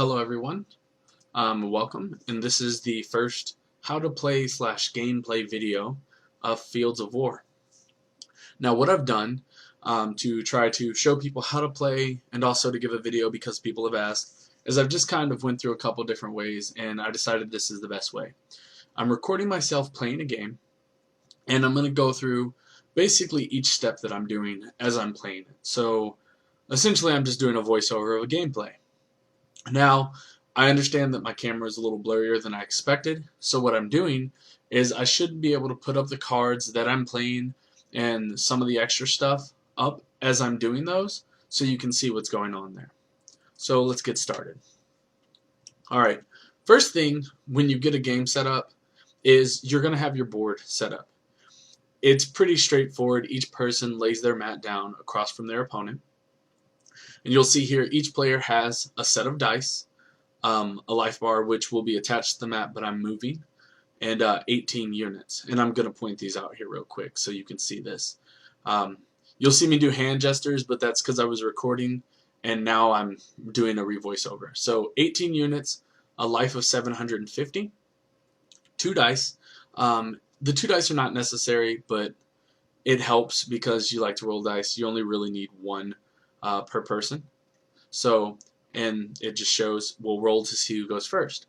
Hello everyone, welcome, and this is the first how to play / gameplay video of Fields of War. Now what I've done to try to show people how to play and also to give a video because people have asked is I've just kind of went through a couple different ways and I decided this is the best way. I'm recording myself playing a game and I'm going to go through basically each step that I'm doing as I'm playing it. So essentially I'm just doing a voiceover of a gameplay. Now, I understand that my camera is a little blurrier than I expected, so what I'm doing is I should be able to put up the cards that I'm playing and some of the extra stuff up as I'm doing those so you can see what's going on there. So let's get started. Alright, first thing when you get a game set up is you're going to have your board set up. It's pretty straightforward. Each person lays their mat down across from their opponent. And you'll see here each player has a set of dice, a life bar which will be attached to the map but I'm moving, and 18 units. And I'm going to point these out here real quick so you can see this. You'll see me do hand gestures, but that's because I was recording and now I'm doing a revoiceover. So 18 units, a life of 750, 2 dice. The 2 dice are not necessary, but it helps because you like to roll dice. You only really need 1 per person. So, and it just shows we'll roll to see who goes first.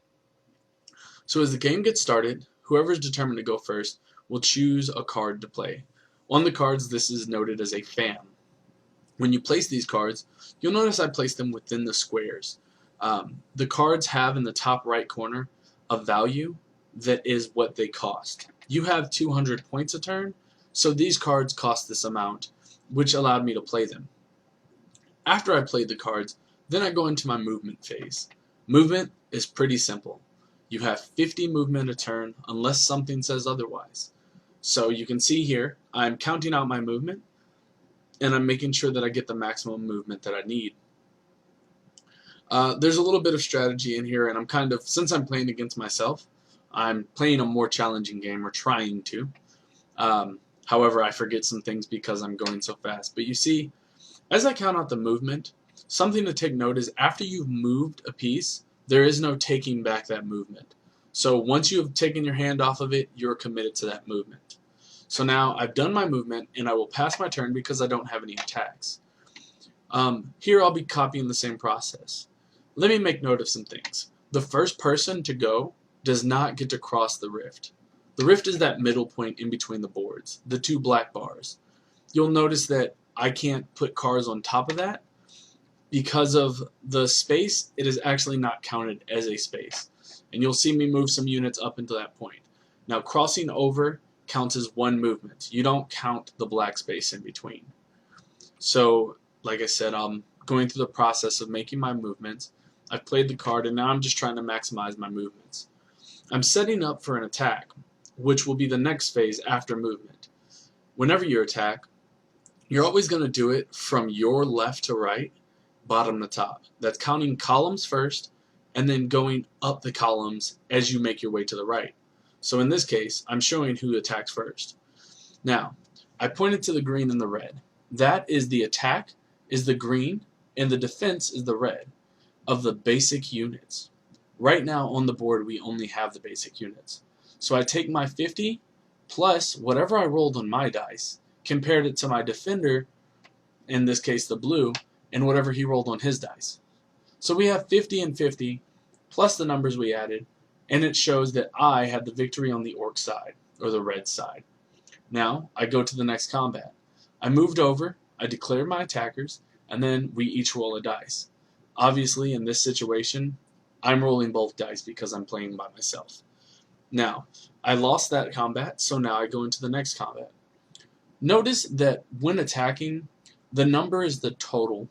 So as the game gets started, whoever is determined to go first will choose a card to play. On the cards, this is noted as a fan. When you place these cards, you'll notice I place them within the squares. The cards have in the top right corner a value that is what they cost. You have 200 points a turn, so these cards cost this amount, which allowed me to play them. After I played the cards, then I go into my movement phase. Movement is pretty simple. You have 50 movement a turn unless something says otherwise. So you can see here, I'm counting out my movement and I'm making sure that I get the maximum movement that I need. There's a little bit of strategy in here and I'm kind of, since I'm playing against myself, I'm playing a more challenging game or trying to. However, I forget some things because I'm going so fast. But you see, as I count out the movement, something to take note is after you've moved a piece, there is no taking back that movement. So once you have taken your hand off of it, you're committed to that movement. So now I've done my movement and I will pass my turn because I don't have any attacks. Here I'll be copying the same process. Let me make note of some things. The first person to go does not get to cross the rift. The rift is that middle point in between the boards, the 2 black bars. You'll notice that I can't put cards on top of that. Because of the space, it is actually not counted as a space. And you'll see me move some units up into that point. Now crossing over counts as 1 movement. You don't count the black space in between. So, like I said, I'm going through the process of making my movements. I've played the card and now I'm just trying to maximize my movements. I'm setting up for an attack, which will be the next phase after movement. Whenever you attack, you're always going to do it from your left to right, bottom to top. That's counting columns first and then going up the columns as you make your way to the right. So in this case, I'm showing who attacks first. Now, I pointed to the green and the red. That is the attack is the green and the defense is the red of the basic units. Right now on the board we only have the basic units. So I take my 50 plus whatever I rolled on my dice, compared it to my defender, in this case the blue, and whatever he rolled on his dice. So we have 50 and 50 plus the numbers we added, and it shows that I had the victory on the orc side, or the red side. Now I go to the next combat. I moved over, I declared my attackers, and then we each roll a dice. Obviously in this situation I'm rolling both dice because I'm playing by myself. Now I lost that combat, so now I go into the next combat. Notice that when attacking, the number is the total.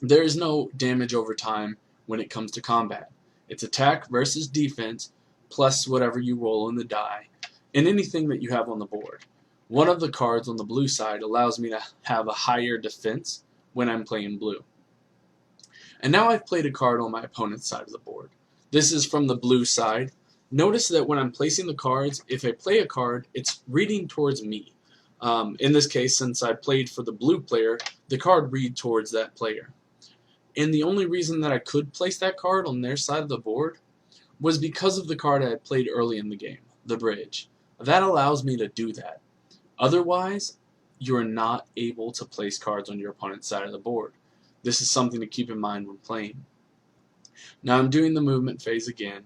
There is no damage over time when it comes to combat. It's attack versus defense plus whatever you roll on the die and anything that you have on the board. One of the cards on the blue side allows me to have a higher defense when I'm playing blue. And now I've played a card on my opponent's side of the board. This is from the blue side. Notice that when I'm placing the cards, if I play a card, it's reading towards me. In this case, since I played for the blue player, the card read towards that player. And the only reason that I could place that card on their side of the board was because of the card I had played early in the game, the bridge. That allows me to do that. Otherwise, you're not able to place cards on your opponent's side of the board. This is something to keep in mind when playing. Now I'm doing the movement phase again,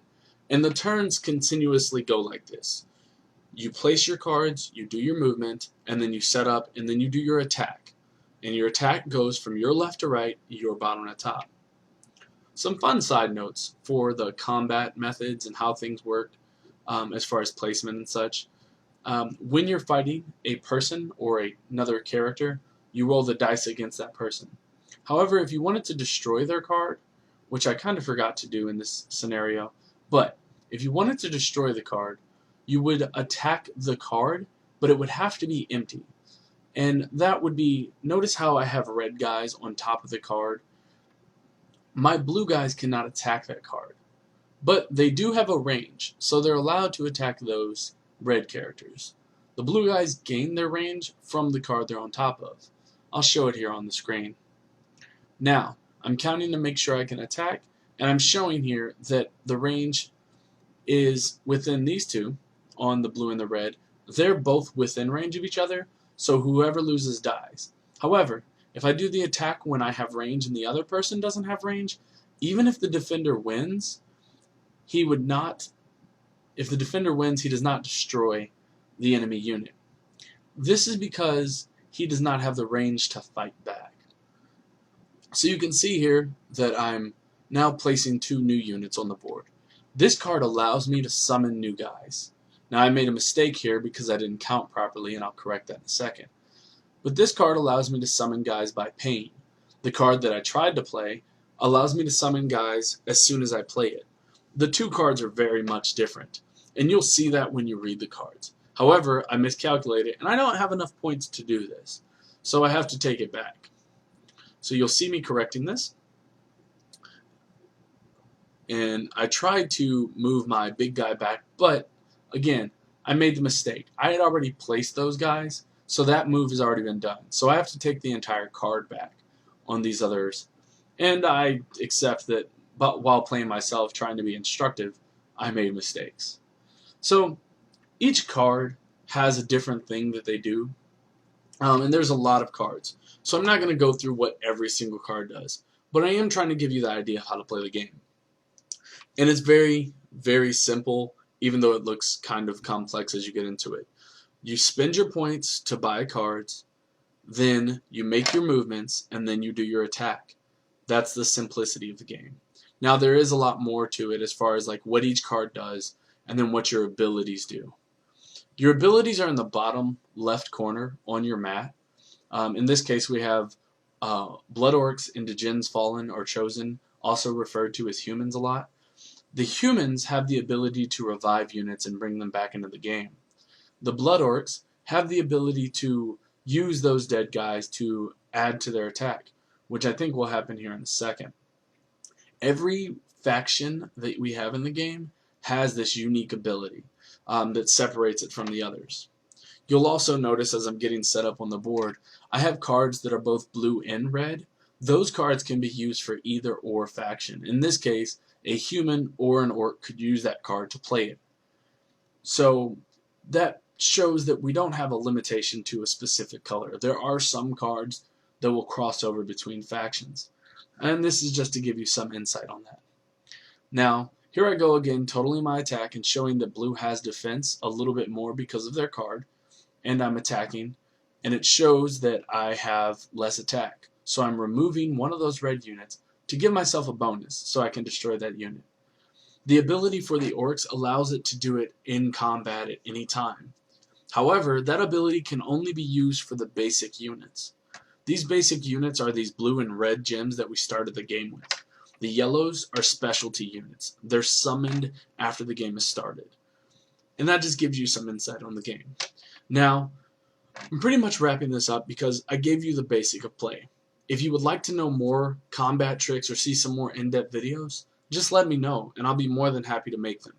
and the turns continuously go like this. You place your cards, you do your movement, and then you set up, and then you do your attack. And your attack goes from your left to right, your bottom to top. Some fun side notes for the combat methods and how things work as far as placement and such. When you're fighting a person or another character, you roll the dice against that person. However, if you wanted to destroy their card, which I kind of forgot to do in this scenario, but if you wanted to destroy the card, you would attack the card, but it would have to be empty. And that would be, notice how I have red guys on top of the card. My blue guys cannot attack that card, but they do have a range, so they're allowed to attack those red characters. The blue guys gain their range from the card they're on top of. I'll show it here on the screen. Now, I'm counting to make sure I can attack, and I'm showing here that the range is within these two, on the blue and the red. They're both within range of each other, so whoever loses dies. However, if I do the attack when I have range and the other person doesn't have range, even if the defender wins, he would not, if the defender wins, he does not destroy the enemy unit. This is because he does not have the range to fight back. So you can see here that I'm now placing 2 new units on the board. This card allows me to summon new guys. Now I made a mistake here because I didn't count properly, and I'll correct that in a second. But this card allows me to summon guys by pain. The card that I tried to play allows me to summon guys as soon as I play it. The 2 cards are very much different, and you'll see that when you read the cards. However, I miscalculated, and I don't have enough points to do this, so I have to take it back. So you'll see me correcting this. And I tried to move my big guy back, but again, I made the mistake. I had already placed those guys, so that move has already been done. So I have to take the entire card back on these others. And I accept that, but while playing myself, trying to be instructive, I made mistakes. So each card has a different thing that they do, and there's a lot of cards. So I'm not going to go through what every single card does, but I am trying to give you the idea of how to play the game. And it's very, very simple, even though it looks kind of complex as you get into it. You spend your points to buy cards, then you make your movements, and then you do your attack. That's the simplicity of the game. Now there is a lot more to it as far as like what each card does, and then what your abilities do. Your abilities are in the bottom left corner on your mat. In this case we have Blood Orcs into Djinns Fallen or Chosen, also referred to as humans a lot. The humans have the ability to revive units and bring them back into the game. The Blood Orcs have the ability to use those dead guys to add to their attack, which I think will happen here in a second. Every faction that we have in the game has this unique ability that separates it from the others. You'll also notice as I'm getting set up on the board, I have cards that are both blue and red. Those cards can be used for either or faction. In this case, a human or an orc could use that card to play it. So that shows that we don't have a limitation to a specific color. There are some cards that will cross over between factions. And this is just to give you some insight on that. Now, here I go again, totaling my attack and showing that blue has defense a little bit more because of their card. And I'm attacking, and it shows that I have less attack. So I'm removing one of those red units to give myself a bonus so I can destroy that unit. The ability for the orcs allows it to do it in combat at any time. However, that ability can only be used for the basic units. These basic units are these blue and red gems that we started the game with. The yellows are specialty units. They're summoned after the game is started. And that just gives you some insight on the game. Now, I'm pretty much wrapping this up because I gave you the basic of play. If you would like to know more combat tricks or see some more in-depth videos, just let me know and I'll be more than happy to make them.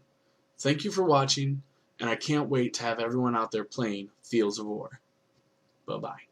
Thank you for watching, and I can't wait to have everyone out there playing Fields of War. Bye-bye.